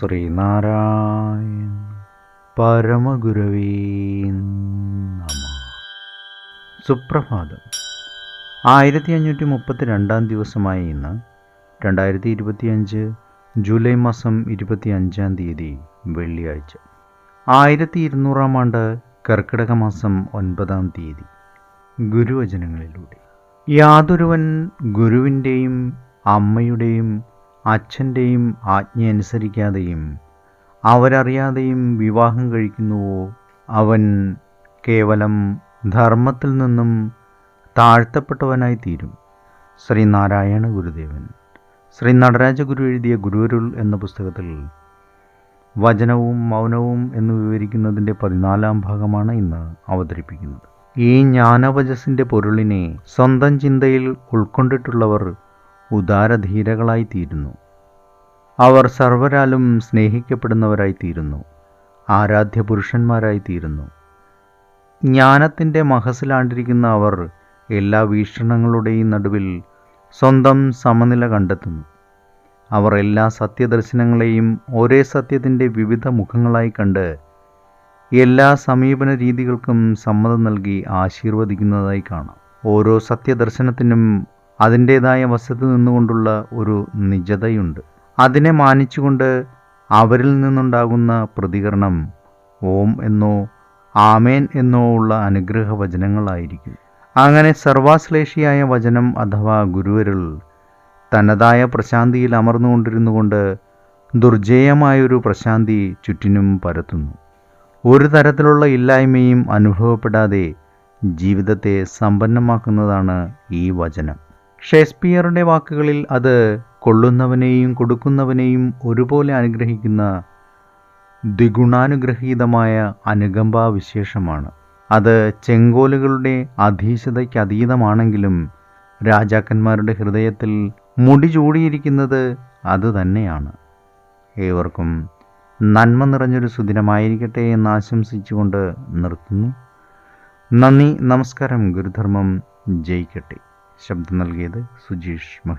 ശ്രീനാരായണ പരമഗുരവേ നമഃ. സുപ്രഭാതം. 1532 ദിവസമായ ഇന്ന് 2025 ജൂലൈ മാസം 25 വെള്ളിയാഴ്ച. 1200 ആണ്ട് കർക്കിടക മാസം 9 ഗുരുവചനങ്ങളിലൂടെ. യാതൊരുവൻ ഗുരുവിൻ്റെയും അമ്മയുടെയും അച്ഛൻ്റെയും ആജ്ഞയനുസരിക്കാതെയും അവരറിയാതെയും വിവാഹം കഴിക്കുന്നുവോ, അവൻ കേവലം ധർമ്മത്തിൽ നിന്നും താഴ്ത്തപ്പെട്ടവനായിത്തീരും. ശ്രീനാരായണ ഗുരുദേവൻ. ശ്രീ നടരാജഗുരു എഴുതിയ ഗുരുവരുൾ എന്ന പുസ്തകത്തിൽ വചനവും മൗനവും എന്ന് വിവരിക്കുന്നതിൻ്റെ 14-ാം ഭാഗമാണ് ഇന്ന് അവതരിപ്പിക്കുന്നത്. ഈ ജ്ഞാനവചസ്സിൻ്റെ പൊരുളിനെ സ്വന്തം ചിന്തയിൽ ഉൾക്കൊണ്ടിട്ടുള്ളവർ ഉദാരധീരകളായിത്തീരുന്നു. അവർ സർവരാലും സ്നേഹിക്കപ്പെടുന്നവരായിത്തീരുന്നു, ആരാധ്യ പുരുഷന്മാരായിത്തീരുന്നു. ജ്ഞാനത്തിൻ്റെ മഹസിലാണ്ടിരിക്കുന്ന അവർ എല്ലാ വീക്ഷണങ്ങളുടെയും നടുവിൽ സ്വന്തം സമനില കണ്ടെത്തുന്നു. അവർ എല്ലാ സത്യദർശനങ്ങളെയും ഒരേ സത്യത്തിൻ്റെ വിവിധ മുഖങ്ങളായി കണ്ട് എല്ലാ സമീപന രീതികൾക്കും സമ്മതം നൽകി ആശീർവദിക്കുന്നതായി കാണാം. ഓരോ സത്യദർശനത്തിനും അതിൻ്റേതായ വശത്ത് നിന്നുകൊണ്ടുള്ള ഒരു നിജതയുണ്ട്. അതിനെ മാനിച്ചുകൊണ്ട് അവരിൽ നിന്നുണ്ടാകുന്ന പ്രതികരണം ഓം എന്നോ ആമേൻ എന്നോ ഉള്ള അനുഗ്രഹ വചനങ്ങളായിരിക്കും. അങ്ങനെ സർവാശ്ലേഷിയായ വചനം അഥവാ ഗുരുവരുൾ തനതായ പ്രശാന്തിയിൽ അമർന്നുകൊണ്ടിരുന്നു കൊണ്ട് ദുർജേയമായൊരു പ്രശാന്തി ചുറ്റിനും പരത്തുന്നു. ഒരു തരത്തിലുള്ള ഇല്ലായ്മയും അനുഭവപ്പെടാതെ ജീവിതത്തെ സമ്പന്നമാക്കുന്നതാണ് ഈ വചനം. ഷേക്സ്പിയറുടെ വാക്കുകളിൽ അത് കൊള്ളുന്നവനെയും കൊടുക്കുന്നവനെയും ഒരുപോലെ അനുഗ്രഹിക്കുന്ന ദ്വിഗുണാനുഗ്രഹീതമായ അനുകമ്പാവിശേഷമാണ്. അത് ചെങ്കോലുകളുടെ അധീശതയ്ക്കതീതമാണെങ്കിലും രാജാക്കന്മാരുടെ ഹൃദയത്തിൽ മുടി ചൂടിയിരിക്കുന്നത് അത് തന്നെയാണ്. ഏവർക്കും നന്മ നിറഞ്ഞൊരു സുദിനമായിരിക്കട്ടെ എന്ന് ആശംസിച്ചുകൊണ്ട് നിർത്തുന്നു. നന്ദി, നമസ്കാരം. ഗുരുധർമ്മം ജയിക്കട്ടെ. ശബ്ദം നൽകിയത് സുജീഷ് മഹി.